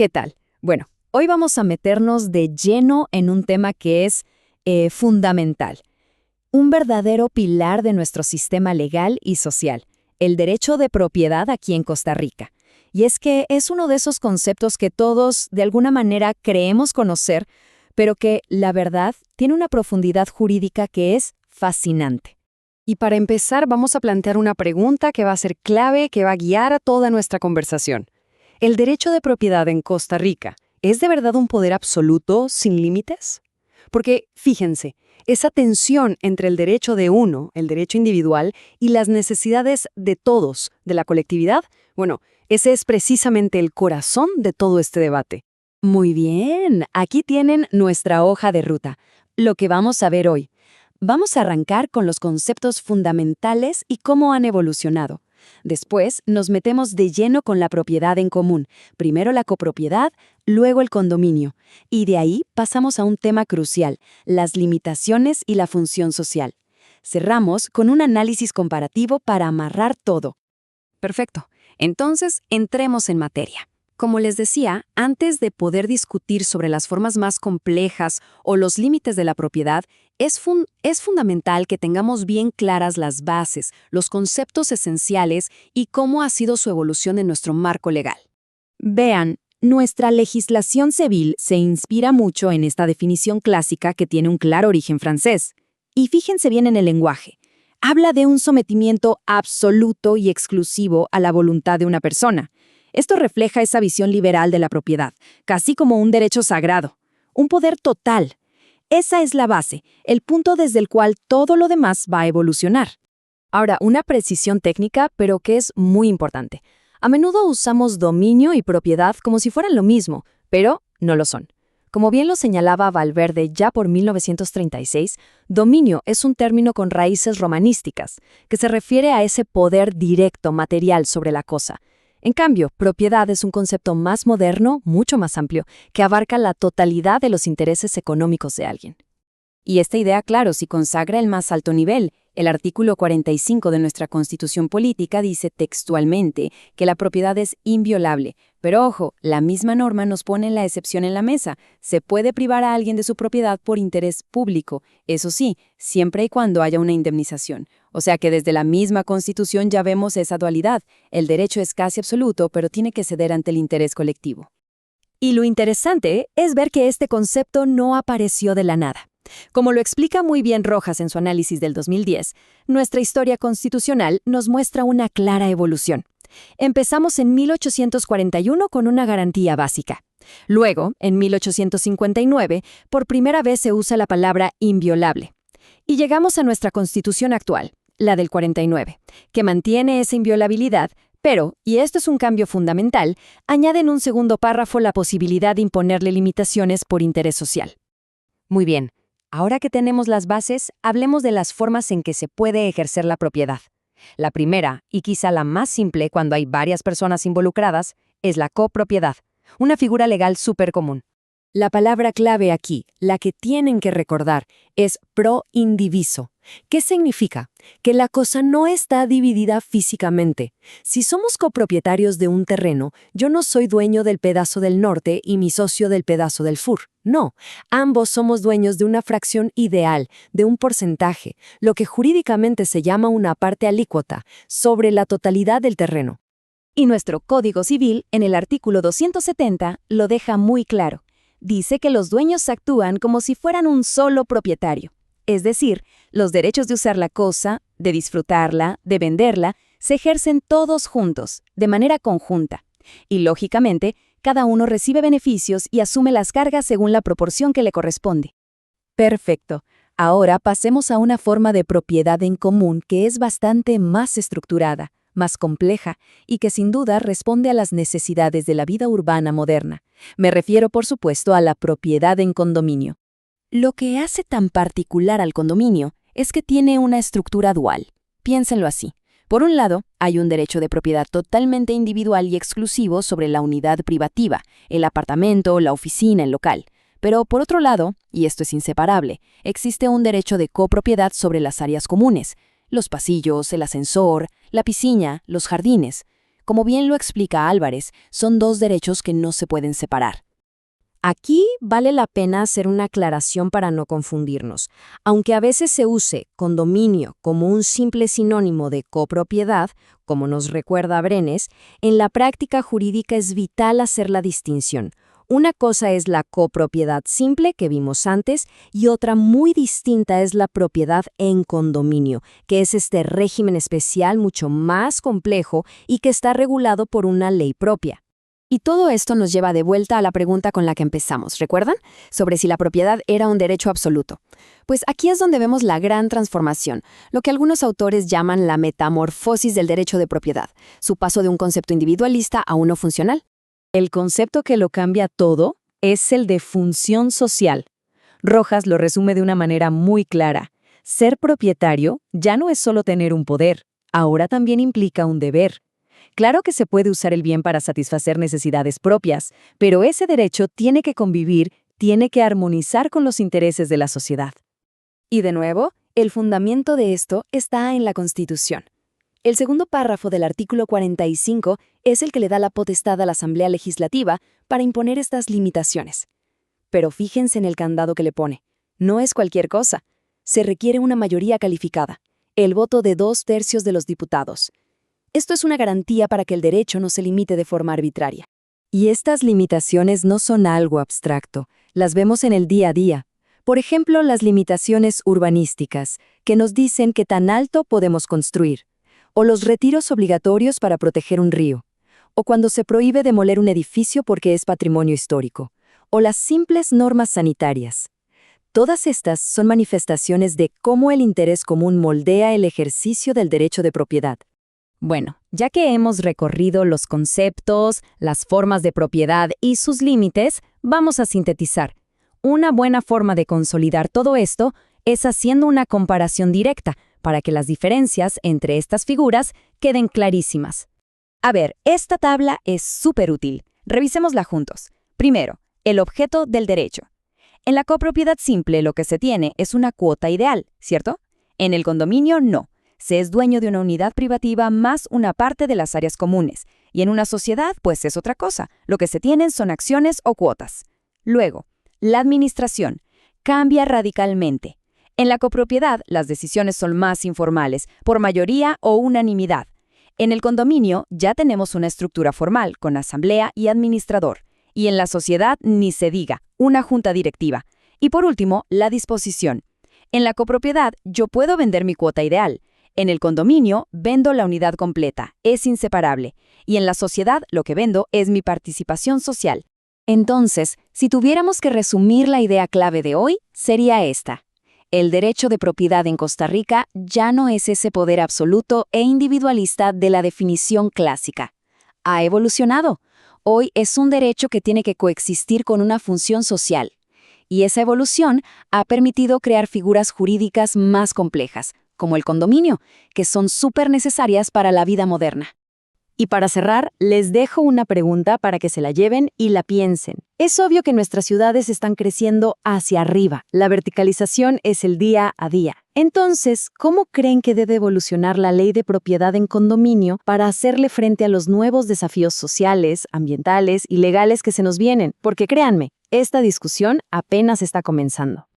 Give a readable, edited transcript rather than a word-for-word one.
¿Qué tal? Bueno, hoy vamos a meternos de lleno en un tema que es fundamental, un verdadero pilar de nuestro sistema legal y social, el derecho de propiedad aquí en Costa Rica. Y es que es uno de esos conceptos que todos, de alguna manera, creemos conocer, pero que, la verdad, tiene una profundidad jurídica que es fascinante. Y para empezar, vamos a plantear una pregunta que va a ser clave, que va a guiar a toda nuestra conversación. ¿El derecho de propiedad en Costa Rica es de verdad un poder absoluto, sin límites? Porque, fíjense, esa tensión entre el derecho de uno, el derecho individual, y las necesidades de todos, de la colectividad, bueno, ese es precisamente el corazón de todo este debate. Muy bien, aquí tienen nuestra hoja de ruta, lo que vamos a ver hoy. Vamos a arrancar con los conceptos fundamentales y cómo han evolucionado. Después nos metemos de lleno con la propiedad en común, primero la copropiedad, luego el condominio, y de ahí pasamos a un tema crucial, las limitaciones y la función social. Cerramos con un análisis comparativo para amarrar todo. Perfecto. Entonces, entremos en materia. Como les decía, antes de poder discutir sobre las formas más complejas o los límites de la propiedad, es fundamental que tengamos bien claras las bases, los conceptos esenciales y cómo ha sido su evolución en nuestro marco legal. Vean, nuestra legislación civil se inspira mucho en esta definición clásica que tiene un claro origen francés. Y fíjense bien en el lenguaje. Habla de un sometimiento absoluto y exclusivo a la voluntad de una persona. Esto refleja esa visión liberal de la propiedad, casi como un derecho sagrado, un poder total. Esa es la base, el punto desde el cual todo lo demás va a evolucionar. Ahora, una precisión técnica, pero que es muy importante. A menudo usamos dominio y propiedad como si fueran lo mismo, pero no lo son. Como bien lo señalaba Valverde ya por 1936, dominio es un término con raíces romanísticas, que se refiere a ese poder directo, material sobre la cosa. En cambio, propiedad es un concepto más moderno, mucho más amplio, que abarca la totalidad de los intereses económicos de alguien. Y esta idea, claro, sí consagra el más alto nivel. El artículo 45 de nuestra Constitución Política dice textualmente que la propiedad es inviolable. Pero ojo, la misma norma nos pone la excepción en la mesa. Se puede privar a alguien de su propiedad por interés público, eso sí, siempre y cuando haya una indemnización. O sea que desde la misma Constitución ya vemos esa dualidad. El derecho es casi absoluto, pero tiene que ceder ante el interés colectivo. Y lo interesante es ver que este concepto no apareció de la nada. Como lo explica muy bien Rojas en su análisis del 2010, nuestra historia constitucional nos muestra una clara evolución. Empezamos en 1841 con una garantía básica. Luego, en 1859, por primera vez se usa la palabra inviolable. Y llegamos a nuestra Constitución actual, la del 49, que mantiene esa inviolabilidad, pero, y esto es un cambio fundamental, añade en un segundo párrafo la posibilidad de imponerle limitaciones por interés social. Muy bien. Ahora que tenemos las bases, hablemos de las formas en que se puede ejercer la propiedad. La primera, y quizá la más simple cuando hay varias personas involucradas, es la copropiedad, una figura legal súper común. La palabra clave aquí, la que tienen que recordar, es pro indiviso. ¿Qué significa? Que la cosa no está dividida físicamente. Si somos copropietarios de un terreno, yo no soy dueño del pedazo del norte y mi socio del pedazo del sur. No, ambos somos dueños de una fracción ideal, de un porcentaje, lo que jurídicamente se llama una parte alícuota, sobre la totalidad del terreno. Y nuestro Código Civil, en el artículo 270, lo deja muy claro. Dice que los dueños actúan como si fueran un solo propietario. Es decir, los derechos de usar la cosa, de disfrutarla, de venderla, se ejercen todos juntos, de manera conjunta. Y, lógicamente, cada uno recibe beneficios y asume las cargas según la proporción que le corresponde. Perfecto. Ahora pasemos a una forma de propiedad en común que es bastante más estructurada, más compleja y que sin duda responde a las necesidades de la vida urbana moderna. Me refiero, por supuesto, a la propiedad en condominio. Lo que hace tan particular al condominio es que tiene una estructura dual. Piénsenlo así. Por un lado, hay un derecho de propiedad totalmente individual y exclusivo sobre la unidad privativa, el apartamento, la oficina, el local. Pero por otro lado, y esto es inseparable, existe un derecho de copropiedad sobre las áreas comunes, los pasillos, el ascensor, la piscina, los jardines. Como bien lo explica Álvarez, son dos derechos que no se pueden separar. Aquí vale la pena hacer una aclaración para no confundirnos. Aunque a veces se use condominio como un simple sinónimo de copropiedad, como nos recuerda Brenes, en la práctica jurídica es vital hacer la distinción. Una cosa es la copropiedad simple que vimos antes y otra muy distinta es la propiedad en condominio, que es este régimen especial mucho más complejo y que está regulado por una ley propia. Y todo esto nos lleva de vuelta a la pregunta con la que empezamos, ¿recuerdan? Sobre si la propiedad era un derecho absoluto. Pues aquí es donde vemos la gran transformación, lo que algunos autores llaman la metamorfosis del derecho de propiedad, su paso de un concepto individualista a uno funcional. El concepto que lo cambia todo es el de función social. Rojas lo resume de una manera muy clara. Ser propietario ya no es solo tener un poder, ahora también implica un deber. Claro que se puede usar el bien para satisfacer necesidades propias, pero ese derecho tiene que convivir, tiene que armonizar con los intereses de la sociedad. Y de nuevo, el fundamento de esto está en la Constitución. El segundo párrafo del artículo 45 es el que le da la potestad a la Asamblea Legislativa para imponer estas limitaciones. Pero fíjense en el candado que le pone. No es cualquier cosa. Se requiere una mayoría calificada, el voto de 2/3 de los diputados. Esto es una garantía para que el derecho no se limite de forma arbitraria. Y estas limitaciones no son algo abstracto, las vemos en el día a día. Por ejemplo, las limitaciones urbanísticas, que nos dicen qué tan alto podemos construir, o los retiros obligatorios para proteger un río, o cuando se prohíbe demoler un edificio porque es patrimonio histórico, o las simples normas sanitarias. Todas estas son manifestaciones de cómo el interés común moldea el ejercicio del derecho de propiedad. Bueno, ya que hemos recorrido los conceptos, las formas de propiedad y sus límites, vamos a sintetizar. Una buena forma de consolidar todo esto es haciendo una comparación directa para que las diferencias entre estas figuras queden clarísimas. A ver, esta tabla es súper útil. Revisémosla juntos. Primero, el objeto del derecho. En la copropiedad simple lo que se tiene es una cuota ideal, ¿cierto? En el condominio no. Se es dueño de una unidad privativa más una parte de las áreas comunes. Y en una sociedad, pues es otra cosa. Lo que se tienen son acciones o cuotas. Luego, la administración cambia radicalmente. En la copropiedad, las decisiones son más informales, por mayoría o unanimidad. En el condominio ya tenemos una estructura formal, con asamblea y administrador. Y en la sociedad, ni se diga, una junta directiva. Y por último, la disposición. En la copropiedad, yo puedo vender mi cuota ideal. En el condominio, vendo la unidad completa, es inseparable. Y en la sociedad, lo que vendo es mi participación social. Entonces, si tuviéramos que resumir la idea clave de hoy, sería esta. El derecho de propiedad en Costa Rica ya no es ese poder absoluto e individualista de la definición clásica. Ha evolucionado. Hoy es un derecho que tiene que coexistir con una función social. Y esa evolución ha permitido crear figuras jurídicas más complejas, como el condominio, que son súper necesarias para la vida moderna. Y para cerrar, les dejo una pregunta para que se la lleven y la piensen. Es obvio que nuestras ciudades están creciendo hacia arriba. La verticalización es el día a día. Entonces, ¿cómo creen que debe evolucionar la ley de propiedad en condominio para hacerle frente a los nuevos desafíos sociales, ambientales y legales que se nos vienen? Porque créanme, esta discusión apenas está comenzando.